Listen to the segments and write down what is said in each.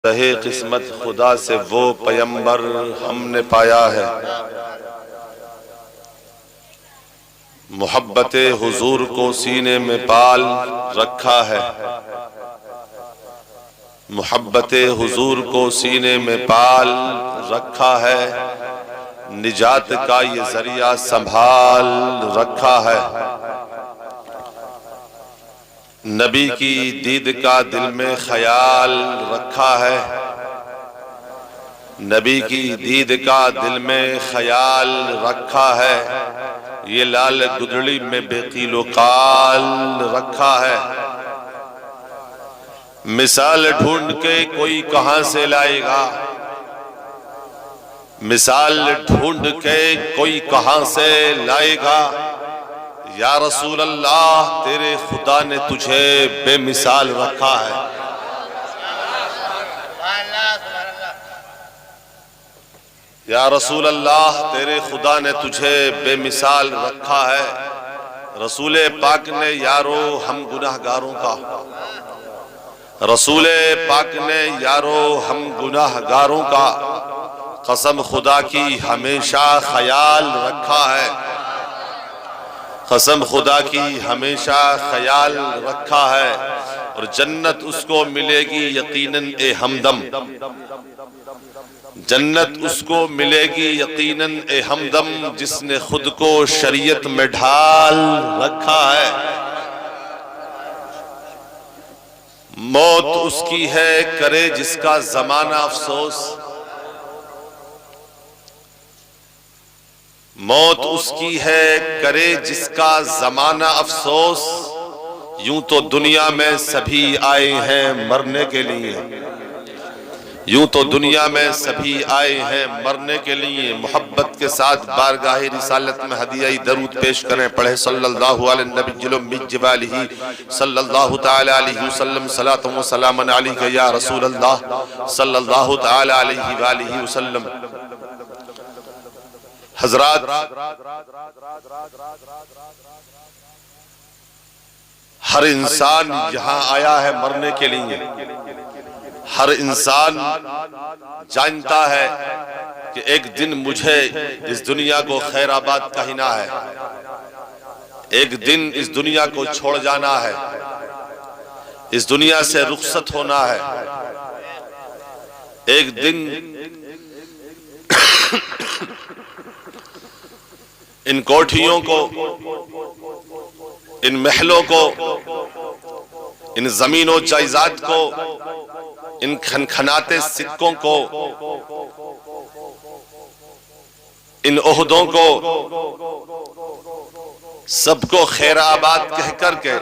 रहे किस्मत खुदा से वो पैगंबर हमने पाया है। मोहब्बत हुजूर को सीने में पाल रखा है। मोहब्बत हुजूर को सीने में पाल रखा है। निजात का ये जरिया संभाल रखा है। नबी की दीद का दिल में ख्याल रखा है। नबी की दीद का दिल में ख्याल रखा है। ये लाल गुदड़ी में बेकीलो काल रखा है। मिसाल ढूंढ के कोई कहां से लाएगा। मिसाल ढूंढ के कोई कहां से लाएगा। या रसूल अल्लाह तेरे खुदा ने तुझे बेमिसाल रखा है। या रसूल अल्लाह तेरे खुदा ने तुझे बेमिसाल रखा है। रसूल पाक ने यारो हम गुनाहगारों का, रसूल पाक ने यारो हम गुनाहगारों का कसम खुदा की हमेशा ख्याल रखा है। कसम खुदा की हमेशा ख्याल रखा है। और जन्नत उसको मिलेगी यकीनन ए हमदम। जन्नत उसको मिलेगी यकीनन ए हमदम जिसने खुद को शरीयत में ढाल रखा है। मौत उसकी है करे जिसका जमाना अफसोस। मौत उसकी है करे जिसका जमाना अफसोस। यूं तो दुनिया में सभी आए हैं मरने के लिए। यूं तो दुनिया में सभी आए हैं मरने के लिए। मोहब्बत के साथ बारगाह रिसालत में हदिया दरूद पेश करें। पढ़े सल्लल्लाहु अलैहि नबी सल्लल्लाहु तआला अलैहि वसल्लम सलातु व सलामन अलैका या रसूल अल्लाह सल्लल्लाहु तआला अलैहि वसल्लम। हजरात, हर इंसान यहां आया है मरने के लिए। हर इंसान जानता है कि एक दिन मुझे इस दुनिया को खैराबाद कहना है। एक दिन इस दुनिया को छोड़ जाना है। इस दुनिया से रुखसत होना है। एक दिन इन कोठियों को, इन महलों को, इन जमीनों जायदाद को, इन खनखनाते सिक्कों को, इन ओहदों को, सबको खैराबाद कह करके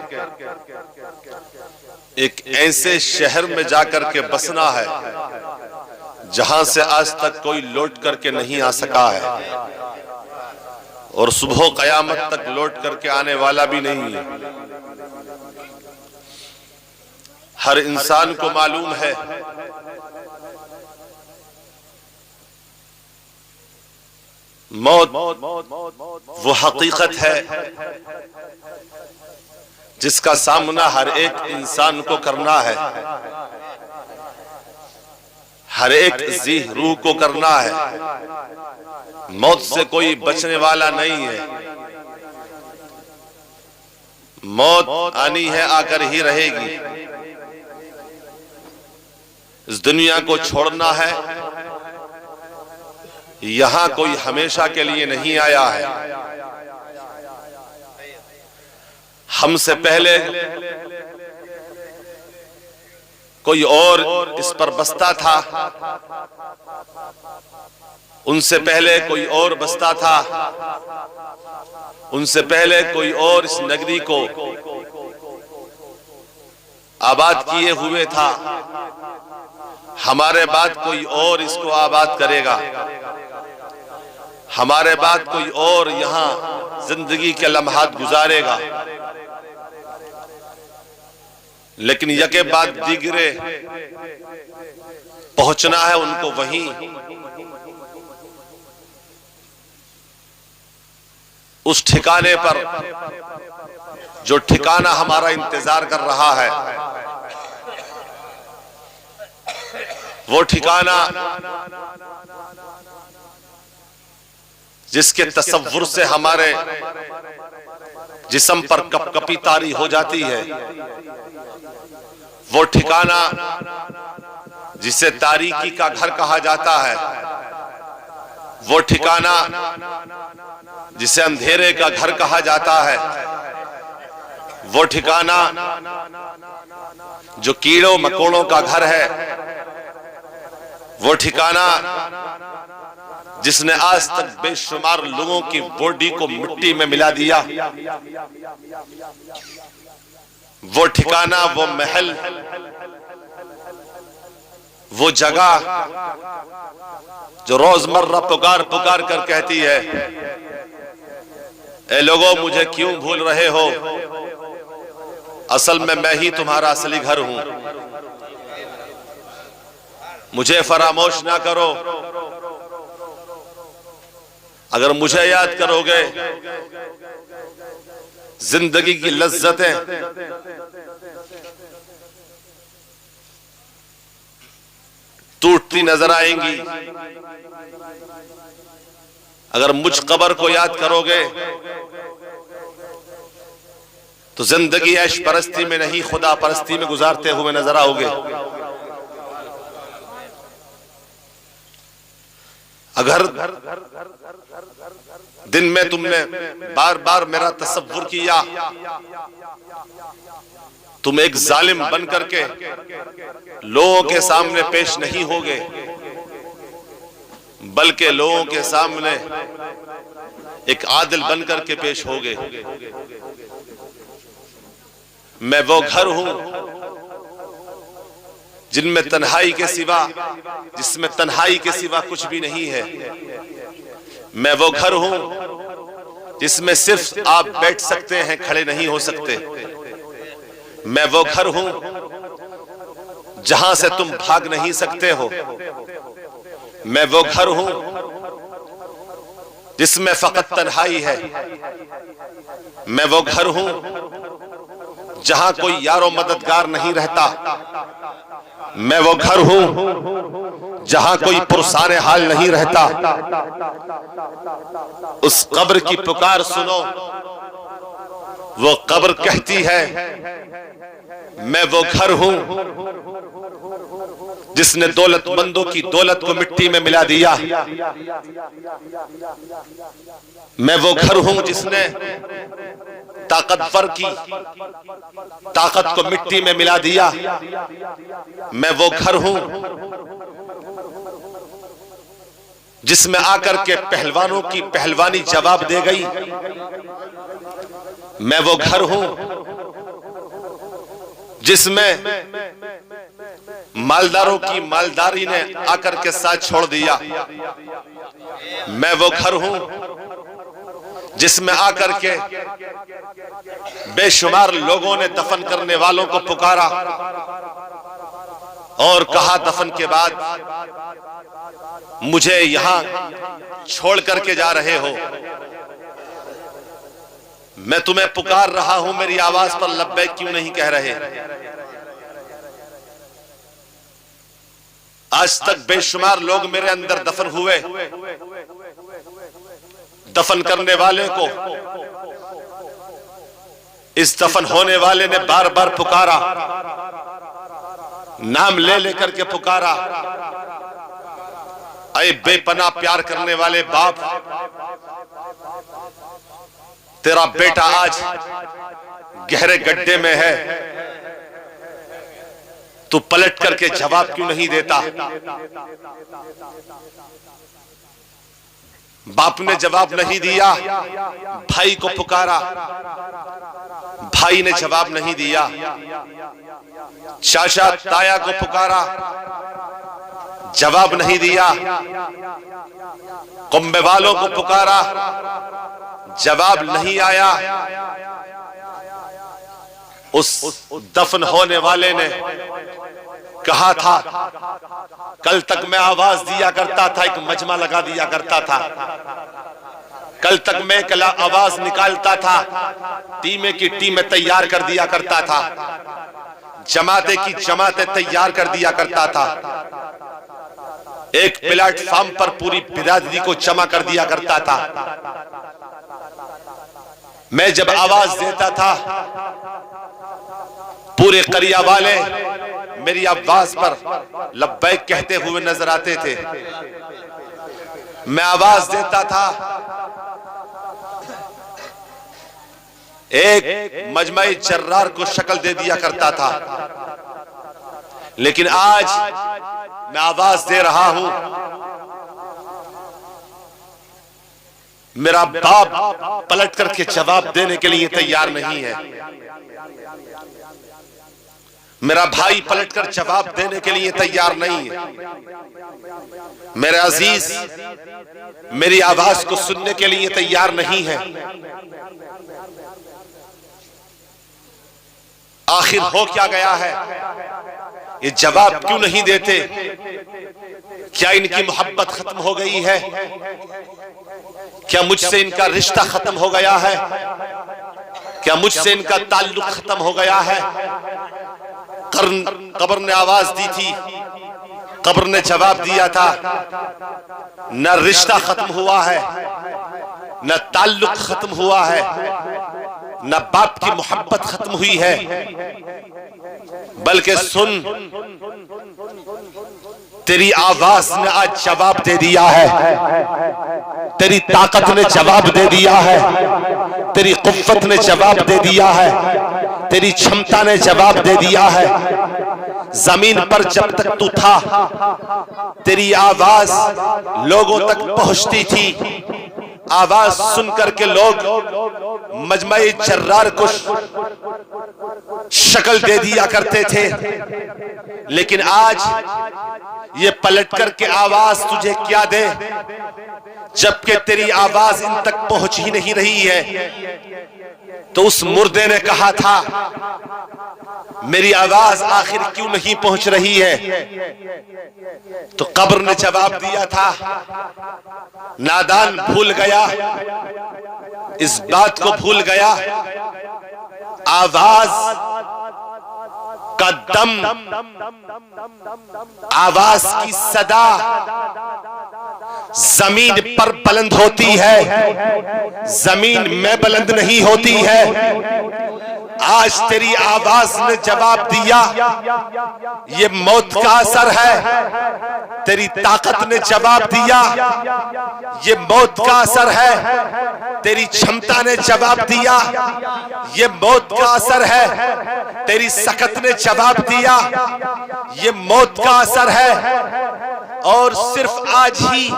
एक ऐसे शहर में जाकर के बसना है जहां से आज तक कोई लौट करके नहीं आ सका है और सुबह कयामत तक लौट करके आने वाला भी नहीं है। हर इंसान को मालूम है मौत वो हकीकत है जिसका सामना हर एक इंसान को करना है। हर एक जी रूह को करना है। मौत से कोई बचने वाला नहीं है। मौत आनी है, आकर ही रहेगी। इस दुनिया को छोड़ना है। यहां कोई हमेशा के लिए नहीं आया है। हमसे पहले कोई और इस पर बसता था। उनसे पहले कोई और बसता था। उनसे पहले कोई और इस नगरी को आबाद किए हुए था। हमारे बाद कोई और इसको आबाद करेगा। हमारे बाद कोई और यहां जिंदगी के लम्हात गुजारेगा। लेकिन यके बाद दीगरे पहुंचना है उनको वहीं। उस ठिकाने पर जो ठिकाना हमारा इंतजार कर रहा है। वो ठिकाना जिसके तसव्वुर से हमारे जिस्म पर कपकपी तारी हो जाती है, वो ठिकाना जिसे तारीकी का घर कहा जाता है, वो ठिकाना जिसे अंधेरे का घर कहा जाता है, वो ठिकाना जो कीड़ों मकोड़ों का घर है, वो ठिकाना जिसने आज तक बेशुमार लोगों की बॉडी को मिट्टी में मिला दिया, वो ठिकाना, वो महल, वो जगह जो रोजमर्रा पुकार पुकार कर कहती है, ए लोगों मुझे क्यों भूल रहे हो, असल में मैं ही तुम्हारा असली घर हूं, मुझे फरामोश ना करो, अगर मुझे याद करोगे जिंदगी की लज्जतें टूटती नजर आएंगी, अगर मुझ कब्र को याद करोगे तो जिंदगी ऐश परस्ती में नहीं खुदा परस्ती में गुजारते हुए नजर आओगे। अगर दिन में तुमने बार बार मेरा तसव्वुर किया, तुम एक जालिम बन करके लोगों के सामने पेश नहीं होगे, बल्कि लोगों के सामने एक आदिल बन करके पेश होगे। मैं वो घर हूं जिनमें तन्हाई के सिवा, जिसमें तन्हाई के सिवा कुछ भी नहीं है। मैं वो घर हूं जिसमें सिर्फ आप बैठ सकते हैं, खड़े नहीं हो सकते। मैं वो घर हूं जहां से तुम भाग नहीं सकते हो। मैं वो घर हूं जिसमें फकत तन्हाई है। मैं वो घर हूं जहां कोई यारो मददगार नहीं रहता। मैं वो घर हूं जहां कोई पुरसाने हाल नहीं रहता। उस कब्र की पुकार सुनो, वो कब्र कहती है मैं वो घर हूं जिसने दौलतमंदों की दौलत को मिट्टी में मिला दिया। मैं वो घर हूं जिसने ताकतवर की ताकत को मिट्टी में मिला दिया। मैं वो घर हूं जिसमें आकर के पहलवानों की पहलवानी जवाब दे गई। मैं वो घर हूं जिसमें मालदारों की मालदारी ने आकर के साथ छोड़ दिया। मैं वो घर हूं जिसमें आकर के बेशुमार लोगों ने दफन करने वालों को पुकारा और कहा दफन के बाद मुझे यहां छोड़ करके जा रहे हो। मैं तुम्हें पुकार रहा हूं, मेरी आवाज पर लब्बैक क्यों नहीं कह रहे? आज तक बेशुमार लोग मेरे अंदर दफन हुए। दफन करने वाले को इस दफन होने वाले ने बार बार पुकारा, नाम ले लेकर के पुकारा। ऐ बेपनाह प्यार करने वाले बाप, तेरा बेटा आज गहरे गड्ढे में है, तू पलट करके जवाब क्यों नहीं देता? बाप ने जवाब नहीं दिया, भाई को पुकारा, भाई ने जवाब नहीं दिया। चाचा ताया को पुकारा, जवाब नहीं दिया। कुंबे वालों को पुकारा, जवाब नहीं आया। उस दफन होने वाले ने कहा था, कल तक मैं आवाज दिया करता था, एक मजमा लगा दिया करता था। कल तक मैं कला आवाज निकालता था, टीमें की टीमें तैयार कर दिया करता था। जमाते की जमातें तैयार कर दिया करता था। एक प्लेटफॉर्म पर पूरी बिरादरी को जमा कर दिया करता था। मैं जब आवाज देता था, पूरे करिया वाले मेरी आवाज पर लब्बैक कहते हुए नजर आते थे। मैं आवाज देता था, एक मजमे जर्रार को शक्ल दे दिया करता था। लेकिन आज मैं आवाज दे रहा हूं, मेरा बाप पलट करके जवाब देने के लिए तैयार नहीं है। मेरा भाई पलटकर जवाब देने के लिए तैयार नहीं है। मेरे अजीज मेरी आवाज को सुनने के लिए तैयार नहीं है। आखिर हो क्या गया है? ये जवाब क्यों नहीं देते? क्या इनकी मोहब्बत खत्म हो गई है? क्या मुझसे इनका रिश्ता खत्म हो गया है? क्या मुझसे इनका ताल्लुक खत्म हो गया है? कब्र ने आवाज दी थी, कब्र ने जवाब दिया था, न रिश्ता खत्म हुआ है, न ताल्लुक खत्म हुआ है, न बाप की मोहब्बत खत्म हुई है, बल्कि सुन, तेरी आवाज ने आज जवाब दे दिया है, तेरी ताकत ने जवाब दे दिया है, तेरी कुव्वत ने जवाब दे दिया है, तेरी क्षमता ने जवाब दे दिया है। जमीन पर जब तक तू था, तेरी आवाज लोगों तक पहुंचती थी। आवाज सुनकर के लोग मजमे जर्रार को शक्ल दे दिया करते थे। लेकिन आज ये पलट करके आवाज तुझे क्या दे, जबकि तेरी आवाज इन तक पहुंच ही नहीं रही है। तो उस मुर्दे ने कहा था, मेरी आवाज आखिर क्यों नहीं पहुंच रही है? तो कब्र ने जवाब दिया था, नादान भूल गया, इस बात को भूल गया, आवाज का दम, आवाज की सदा जमीन पर बुलंद होती है, जमीन में बुलंद नहीं होती है। आज तेरी आवाज ने जवाब दिया, ये मौत का असर है। तेरी ताकत ने जवाब दिया, ये मौत का असर है। तेरी क्षमता ने जवाब दिया, ये मौत का असर है। तेरी सकत ने जवाब दिया, ये मौत का असर है। और सिर्फ आज ही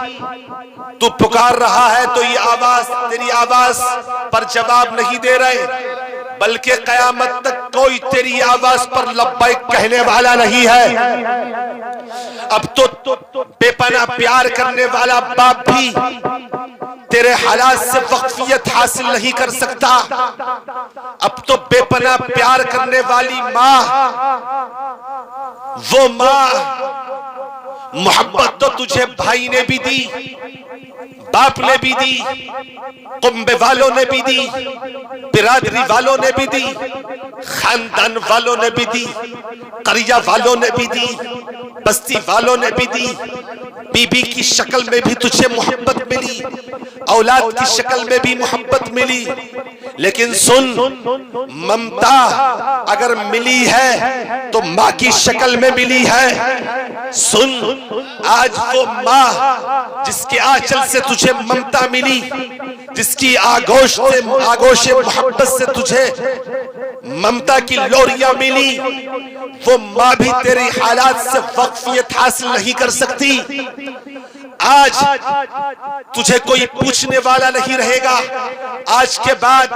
तू पुकार रहा है तो ये आवाज, तेरी आवाज पर जवाब नहीं दे रहे, बल्कि कयामत तक कोई तेरी आवाज पर लब्बैक कहने वाला नहीं है। अब तो बेपनाह प्यार करने वाला बाप भी तेरे हालात से वक्फियत हासिल नहीं कर सकता। अब तो बेपनाह प्यार करने वाली माँ, वो माँ मोहब्बत तो तुझे भाई ने भी दी, बाप ने भी दी, कुंबे वालों ने भी दी, बिरादरी वालों ने भी दी, खानदान वालों ने भी दी, करिया वालों ने भी दी, बस्ती वालों ने भी दी। बीबी की शक्ल में भी तुझे मोहब्बत मिली, औलाद की शक्ल में भी मोहब्बत मिली। लेकिन सुन, ममता अगर मिली है तो माँ की शक्ल में मिली है। सुन, आज वो माँ जिसके आंचल से तुझे ममता मिली, जिसकी आगोश मोहब्बत से तुझे ममता की लोरियां मिली, वो माँ भी तेरी हालात से वक्फियत हासिल नहीं कर सकती। आज तुझे कोई पूछने वाला नहीं रहेगा। आज के बाद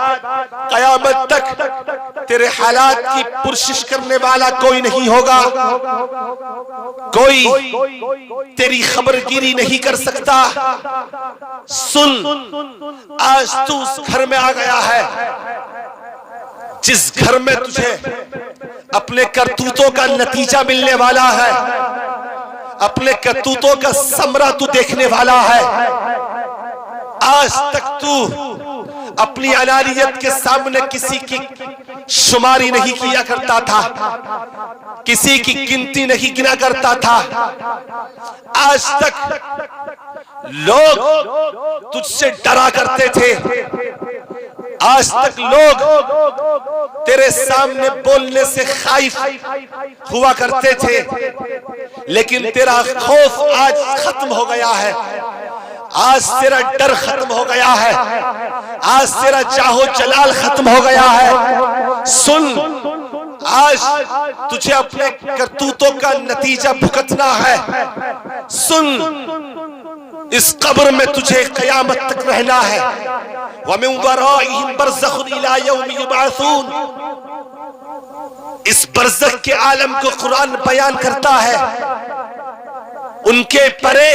कयामत तक तेरे हालात की पुरशिश करने वाला कोई नहीं होगा। कोई तेरी खबरगिरी नहीं कर सकता। सुन, आज तू उस घर में आ गया है जिस घर में तुझे अपने करतूतों का नतीजा मिलने वाला है, अपने करतूतों का समरा तू देखने वाला है। आज तक तू अपनी अनानियत के सामने किसी की शुमारी नहीं किया करता था, किसी की गिनती नहीं गिना करता था। आज तक लोग तुझसे डरा करते थे, आज तक लोग तेरे सामने बोलने से खाइफ हुआ करते थे, लेकिन तेरा खौफ आज खत्म हो गया है, आज तेरा डर खत्म हो गया है, आज तेरा चाहो जलाल खत्म हो गया है। सुन, आज तुझे अपने करतूतों का नतीजा भुगतना है। सुन, इस कब्र में तुझे कयामत तक रहना है। वमिन वराइहिम बरज़ख़ुन इला यौमि युबअसून। इस बरज़ख के आलम को कुरान बयान करता है। उनके परे,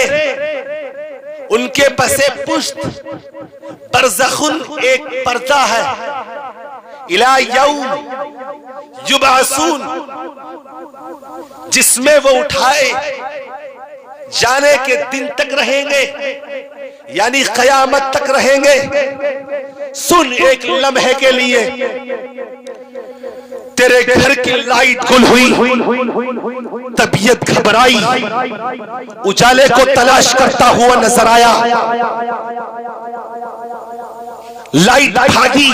उनके पसे पुश्त बरज़ख़ुन एक पर्दा है, इला यौम युबअसून, जिसमें वो उठाए जाने के दिन तक रहेंगे, यानी कयामत तक रहेंगे। सुन, एक लम्हे के लिए तेरे घर की लाइट गुल हुई, तबीयत घबराई, उजाले को तलाश करता हुआ नजर आया, लाइट भागी,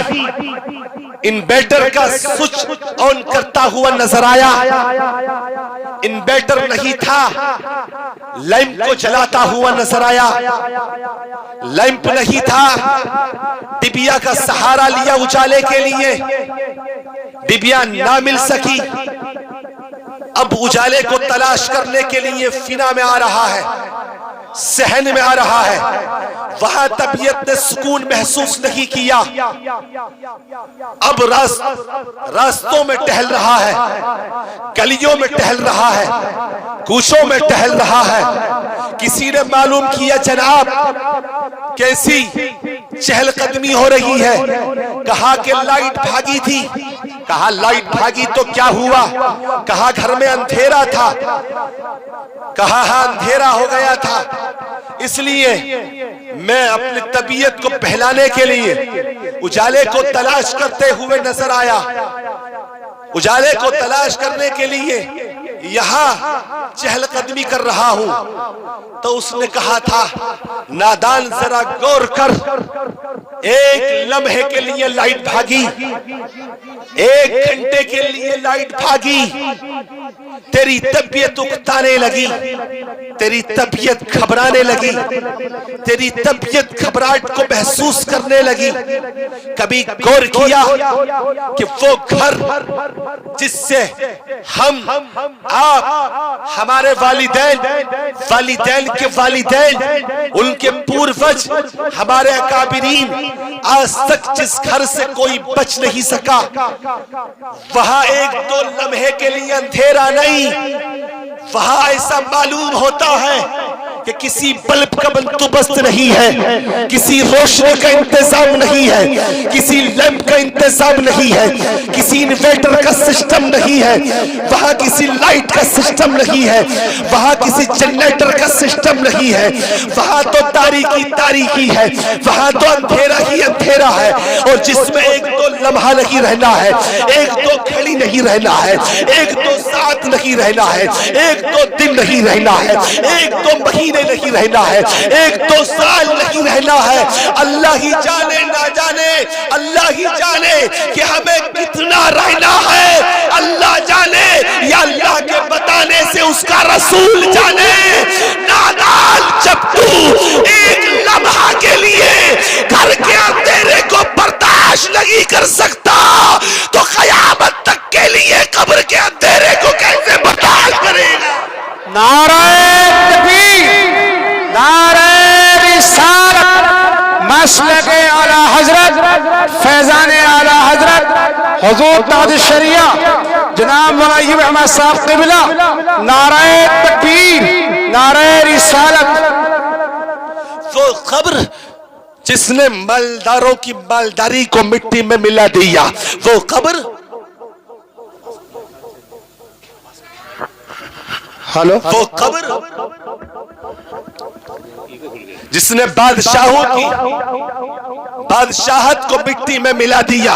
इन्वर्टर का स्विच ऑन करता हुआ नजर आया, इन्वर्टर नहीं था, लैंप को जलाता हुआ नजर आया, लैंप नहीं था, डिबिया का सहारा लिया उजाले के लिए, डिबिया ना मिल सकी, अब उजाले को तलाश करने के लिए फिना में आ रहा है, सहन में आ रहा है। वहां तबीयत ने सुकून महसूस नहीं किया, अब रास्तों में टहल रहा है, गलियों में टहल रहा है, कूचों में टहल रहा है। किसी ने मालूम किया, जनाब कैसी चहलकदमी हो रही है? कहा कि लाइट भागी थी। कहा लाइट भागी तो क्या हुआ? कहा घर में अंधेरा था। कहा हाँ अंधेरा हो गया था, इसलिए मैं अपनी तबीयत को बहलाने के लिए उजाले को तलाश करते हुए नजर आया, उजाले को तलाश करने के लिए यहाँ चहलकदमी कर रहा हूं। तो उसने कहा था, नादान जरा गौर कर, एक लम्हे के लिए लाइट भागी, एक घंटे के लिए लाइट भागी, तेरी तबीयत उकताने लगी, तेरी तबीयत घबराने लगी, तेरी तबीयत घबराहट को महसूस करने लगी। कभी गौर किया कि वो घर जिससे हम, आप, हमारे वालिदैन, वालिदैन के वालिदैन, उनके पूर्वज, हमारे अकाबिरीन, आज तक जिस घर से कोई बच नहीं सका, वहां एक दो लम्हे के लिए अंधेरा नहीं, वहां ऐसा मालूम होता है कि किसी बल्ब का बंदोबस्त नहीं है, किसी रोशनी का इंतजाम नहीं है, किसी लैंप का इंतजाम नहीं है, किसी इन्वर्टर का सिस्टम नहीं है, वहां किसी लाइट का सिस्टम नहीं है, वहां किसी जनरेटर का सिस्टम नहीं है, वहां तो तारीकी तारीकी है, वहां तो अंधेरा ही अंधेरा है। और जिसमें एक दो लम्हा नहीं रहना है, एक दो घड़ी नहीं रहना है, एक दो साथ नहीं रहना है, एक दो दिन नहीं रहना है, एक दो महीने नहीं रहना है, एक दो साल नहीं रहना है। अल्लाह ही जाने, ना जाने, अल्लाह ही जाने कि हमें कितना रहना है। अल्लाह जाने या अल्लाह के बताने से उसका रसूल जाने। नादान, जब तू एक लम्हा के लिए घर के अंधेरे को बर्दाश्त नहीं कर सकता, तो कयामत तक के लिए कब्र के अंधेरे को कैसे बर्दाश्त करेगा? नारे तकबीर, नारे रिसालत, मसलके आला हजरत, फैजाने आला हजरत हुजूर ताज शरिया जनाब मौलाना अहमद साहब क़िबला। नारे तकबीर, नारे रिसालत। वो कब्र जिसने मालदारों की मालदारी को मिट्टी में मिला दिया, वो कब्र, हेलो, वो कब्र जिसने बादशाहों की बादशाहत को मिट्टी में मिला दिया,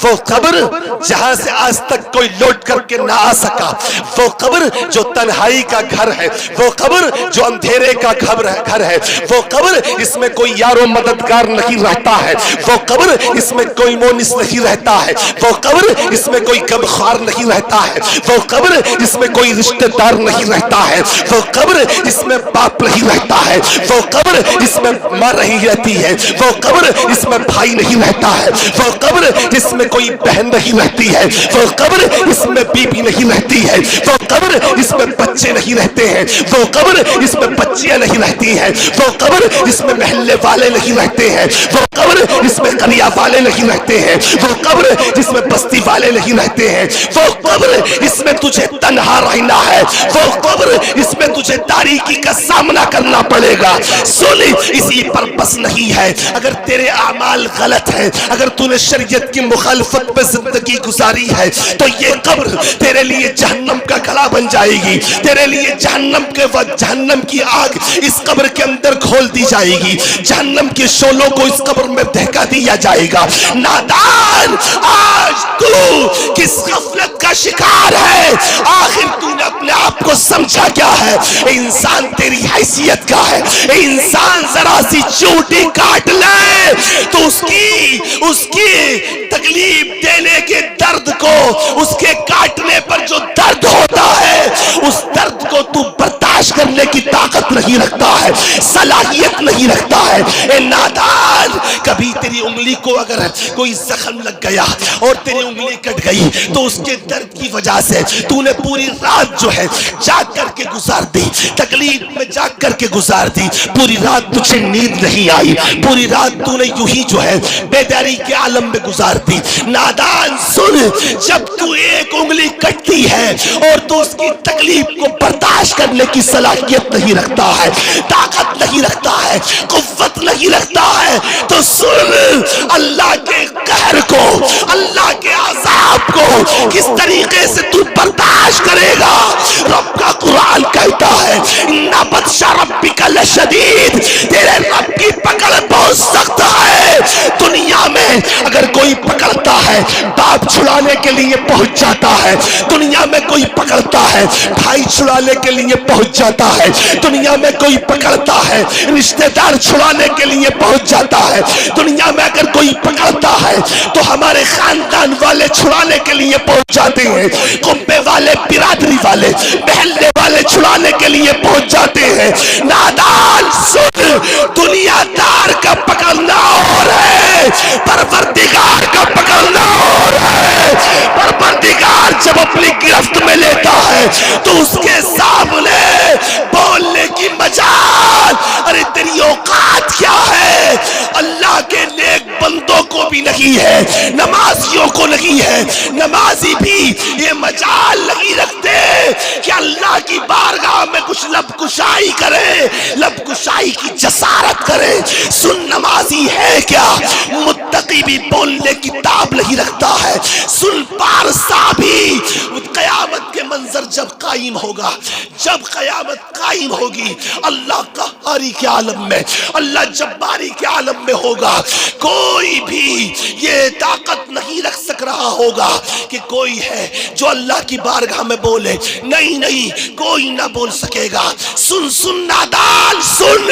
वो कब्र, जहां से आज तक कोई लौट करके ना आ सका, वो कब्र जो तन्हाई का घर है, वो कब्र जो अंधेरे का घर है, वो कब्र इसमें कोई यारो मददगार नहीं रहता है, वो कब्र इसमें कोई मोनिस नहीं रहता है, वो कब्र इसमें कोई गमखार नहीं रहता है, वो कब्र इसमें कोई रिश्तेदार नहीं रहता है, वो कब्र इसमें बाप नहीं रहता है, वो कब्र इसमें मां नहीं रहती है, वो कब्र इसमें भाई नहीं रहता है, वो कब्र जिसमें कोई बहन नहीं रहती है, वो कब्र इसमें बीबी नहीं रहती है, वो कब्र इसमें बच्चे नहीं रहते हैं, वो कब्र इसमें बच्चियां नहीं रहती हैं, वो कब्र इसमें महल्ले वाले नहीं रहते हैं, वो कब्र इसमें कलिया वाले नहीं रहते हैं, वो कब्र जिसमें बस्ती वाले नहीं रहते हैं, वो कब्र इसमें तुझे तन्हा रहना है, वो कब्र इसमें तुझे तारीकी का सामना करना पड़ेगा। सुन, इसी पर बस नहीं है, अगर तेरे आमाल गलत है, अगर तूने शरीयत की मुखालफत पे जिंदगी गुजारी है, तो ये कब्र तेरे लिए जहन्नम का गला बन जाएगी, तेरे लिए जहन्नम के वक्त जहन्नम की आग इस कब्र के अंदर खोल दी जाएगी, जहन्नम के शोलों को इस कब्र में दहका दिया जाएगा। नादान, आज तू किस गफलत का शिकार है? आखिर तूने अपने आप को समझा क्या है? इंसान तेरी हैसियत का है, इंसान जरा सी चोटी काट ले तो उसकी तकलीफ देने के दर्द को, उसके काटने पर जो दर्द होता है, उस दर्द को तू बर्दाश्त करने की ताकत नहीं रखता है, सलाहियत नहीं रखता है। ए नादान, कभी तेरी उंगली को अगर कोई जख्म लग गया और तेरी उंगली कट गई तो उसके दर्द की वजह से तूने पूरी रात जो है जाग करके गुजार दी, तकलीफ में जाग करके गुजार दी, पूरी रात तुझे नींद नहीं आई, पूरी रात तूने यूं ही जो है बेदारी के आलम में गुजार दी। नादान सुन, जब तू एक उंगली कटती है और तू उसकी तकलीफ को बर्दाश्त करने की सलाहियत नहीं रखता है, ताकत नहीं रखता है, कुव्वत नहीं रखता है, तो सुन, अल्लाह के कहर को, अल्लाह के अज़ाब को किस तरीके से तू बर्दाश्त करेगा। रब का कुरान कहता है, इन्ना बत्शा रब्बिका लशदीद, तेरे रब की पकड़ बहुत सख्त है। दुनिया में अगर कोई पकड़ता है, बाप छुड़ाने के लिए पहुंच जाता है, दुनिया में कोई पकड़ता है, भाई छुड़ाने के लिए पहुंच जाता है, दुनिया में कोई पकड़ता है, रिश्तेदार छुड़ाने के लिए पहुंच जाता है, दुनिया में अगर कोई पकड़ता है तो हमारे खानदान वाले छुड़ाने के लिए पहुंच जाते हैं, कुंबे वाले, बिरादरी वाले, महल्ले वाले छुड़ाने के लिए पहुंच जाते हैं। नादान सुन, दुनियादार का पकड़ना और है, परवरदिगार का पकड़ना और है। परवरदिगार जब अपनी गिरफ्त में लेता है तो उसके सामने बोलने की मजाल, अरे तेरी औकात क्या है? अल्लाह के नेक बंदों को भी नहीं है, नमाजियों को नहीं है, नमाजी भी ये मजाल नहीं रखते कि अल्लाह की बारगाह में कुछ लबकुशाई करे, लबकुशाई की जसारत करे। सुन, नमाजी है क्या? मुत्तकी भी बोलने की ताब नहीं रखता है। सुन, पारसा भी क़यामत के मंजर जब कायम होगा, जब क़यामत कायम होगी, अल्लाह क़हारी के आलम में, अल्लाह जब्बारी के आलम में होगा, कोई भी ये ताकत नहीं रख सक रहा होगा कि कोई है जो अल्लाह की बारगाह में बोले। नहीं नहीं, कोई ना बोल सकेगा। सुन सुन नादान सुन,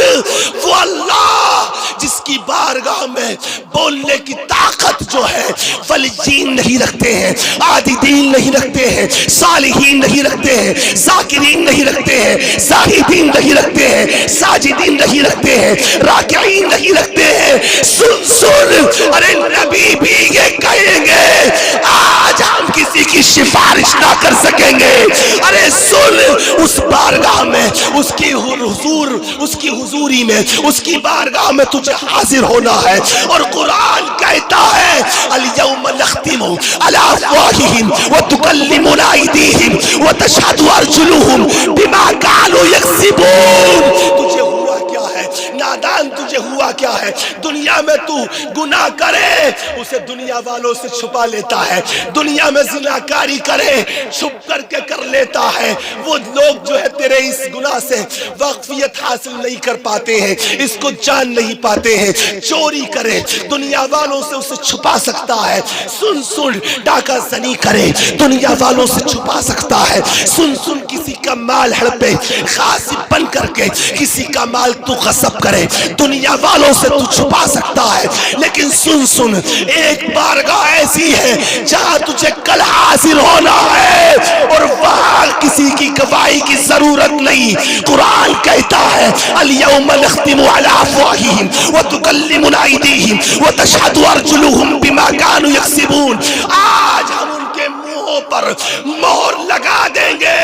वो अल्लाह जिसकी बारगाह में बोलने की ताकत जो है वलीजीन नहीं रखते हैं, आदिदीन नहीं रखते हैं, सालिहीन नहीं रखते हैं, ज़ाकिरीन नहीं रखते हैं, ज़ाहिदीन नहीं रखते हैं, साजिदीन नहीं रखते हैं, राकिईन नहीं रखते हैं। सुन सुन, अरे नबी भी ये कहेंगे आज हम किसी की सिफारिश ना कर सकेंगे। अरे सुन, उस बारगाह में, उसकी हुजूर, उसकी हुजूरी में, उसकी बारगाह में तुझे हाजिर होना है। और कुरान कहता है, अल-यौम नख्तिमु अला अफ़वाहिहिम व तुकल्लिमुना अयदीहिम व तशहदु अर्जुलुहुम बिमा कानू यक्सिबून। तुझे हुआ क्या है नादान? तुझे हुआ क्या है, दुनिया में तू गुनाह करे उसे दुनिया वालों से छुपा लेता है, दुनिया में जिनाकारी करे छुप करके कर लेता है। वो लोग जो है तेरे इस गुनाह से वाकफियत हासिल नहीं कर पाते हैं, इसको जान नहीं पाते हैं। चोरी करे दुनिया वालों से उसे छुपा सकता है, सुन सुन डाका जनी करे दुनिया वालों से छुपा सकता है, सुन सुन किसी का माल हड़पे खासिब बन करके किसी का माल तू गसब करे दुनिया वालों से तू छुपा सकता है। लेकिन सुन सुन एक बारगाह ऐसी है जहां तुझे कल हाजिर होना है और वहां किसी की गवाही की जरूरत नहीं। कुरान कहता है अल-यौम नख्तिमु अला अफ़वाहिहिम व तुकल्लिमुना अयदीहिम व तशहदु अर्जुलुहुम बिमा कानू यक्सिबून। आज हम उनके मुंहों पर मोहर लगा देंगे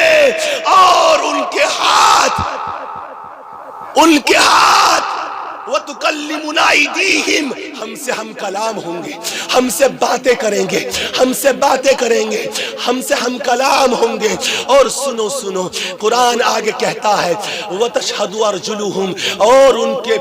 और उनके हाथ वो तुकल्लिमुना अयदीहिम, हमसे हम कलाम होंगे, हमसे बातें करेंगे, हमसे बातें करेंगे, हमसे हम कलाम होंगे। और सुनो सुनो कुरान आगे कहता है व तशहदु अर्जुलुहुम, और उनके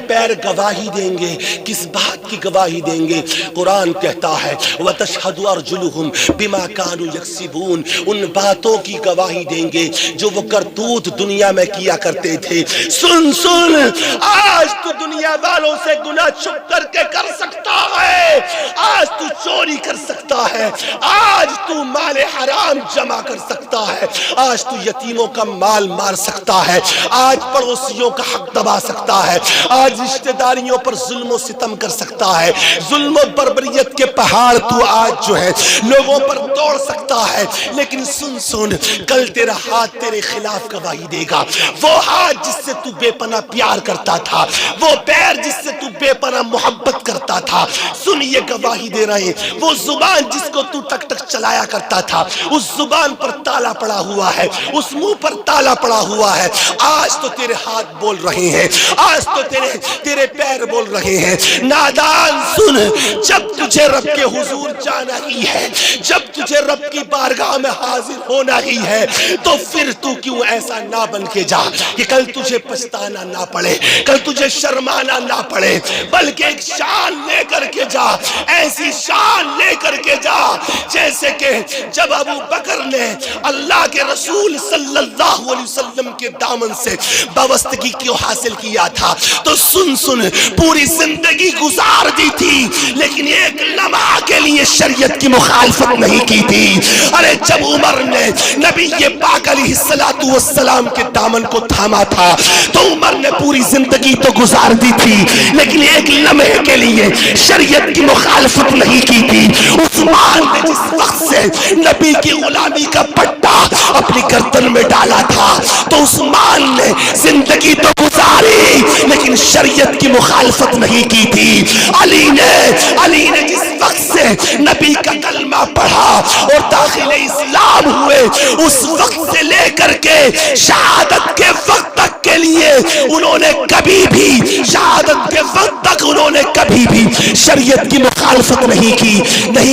पैर गवाही देंगे। किस बात की गवाही देंगे? कुरान कहता है व तशहदु अर्जुलुहुम बिमा कानू यक्सिबून, उन बातों की गवाही देंगे जो वो करतूत दुनिया में किया करते थे। सुन सुन आज तू दुनिया वालों से गुनाह छुप करके कर सकता है, आज तू चोरी कर सकता है, आज तू माले हराम जमा कर सकता है, आज तू यतीमों का माल मार सकता है, आज पड़ोसियों का हक दबा सकता है, आज रिश्तेदारियों पर जुल्म और सितम कर सकता है, जुल्म और बर्बरियत के पहाड़ तू आज जो है लोगों पर तोड़ सकता है। लेकिन सुन सुन कल तेरा हाथ तेरे खिलाफ गवाही देगा। वो हाथ जिससे तू बेपनाह प्यार करता था, वो पैर जिससे तू बेपनाह मोहब्बत करता था, सुन ये गवाही दे रहे हैं। वो जुबान जिसको तू टक टक चलाया करता था, उस जुबान पर ताला पड़ा हुआ है, उस मुंह पर ताला पड़ा हुआ है। आज तो तेरे हाथ बोल रहे हैं, आज तो तेरे पैर बोल रहे हैं। नादान सुन, जब तुझे रब के हुजूर जाना ही है, जब तुझे रब की बारगाह में हाजिर होना ही है, तो फिर तू क्यों ऐसा ना बन के जा कि कल तुझे पछताना ना पड़े, कल तुझे शर्माना ना पड़े, बल्कि एक शान लेकर के जा, ऐसी शान लेकर के जा जैसे कि जब अबू बकर ने अल्लाह के रसूल सल्लल्लाहु अलैहि वसल्लम के दामन से वाबस्तगी क्यों हासिल किया था, तो सुन सुन पूरी जिंदगी गुजार दी थी लेकिन एक लम्हा के लिए शरीयत की मुखालफत नहीं की थी। अरे जब उमर ने नबी पाक अलैहिस्सलातु वस्सलाम के दामन को थामा था तो उमर ने पूरी जिंदगी तो गुजार दी थी लेकिन एक लम्हे के लिए शरीयत की मुखालफत नहीं की थी। उस्मान ने जिस वक्त से नबी की गुलामी का पट्टा अपनी गर्दन में डाला था तो उस्मान ने जिंदगी तो गुजारी लेकिन शरीयत की मुखालफत नहीं की थी। अली ने जिस वक्त से नबी का कलमा पढ़ा और दाखिल इस्लाम हुए उस वक्त से लेकर के शहादत के वक्त तक के लिए उन्होंने कभी भी शहादत के वक्त तक उन्होंने कभी भी शरीयत की मुखालफत नहीं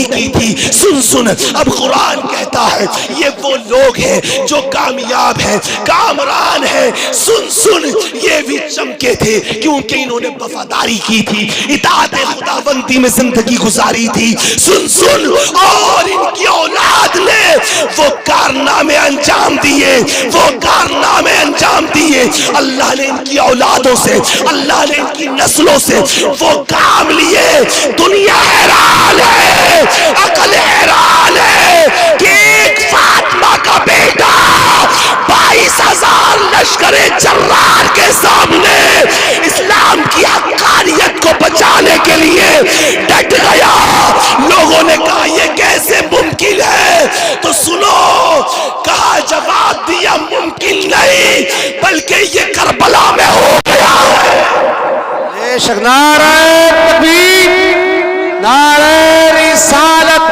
की थी। सुन सुन अब कुरान कहता है ये वो लोग हैं जो कामयाब हैं, कामरान हैं। सुन सुन ये भी चमके थे क्योंकि इन्होंने वफादारी की थी, इताअत खुदाबंदी में जिंदगी गुजारी थी। सुन सुन और इनकी औलाद ने वो कारनामे अंजाम दिए, वो कारनामे अंजाम दिए। अल्लाह ने इनकी औलादों से, अल्लाह ने इनकी नस्लों से वो काम लिए। दुनिया हैरान है, अकल हैरान है कि एक फातिमा का बेटा 22,000 लश्करे जर्रार के सामने इस्लाम की हक्कानियत को बचाने के लिए डट गया। लोगों ने कहा ये कैसे मुमकिन है, तो सुनो कहा जवाब दिया मुमकिन नहीं बल्कि ये करबला में हो गया है। नारे तकबीर, नारे रिसालत,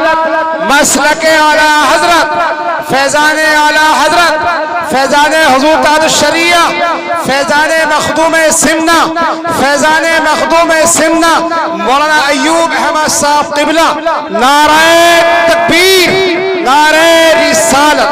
मसलके आला हजरत, फैजाने आला हजरत, फैजाने हुजूर ताज शरिया, फैजाने मखदूम सिमना, फैजाने मखदूम सिमना मौलाना अय्यूब अहमद साहब क़िबला। नारे तकबीर, नारे रिसालत।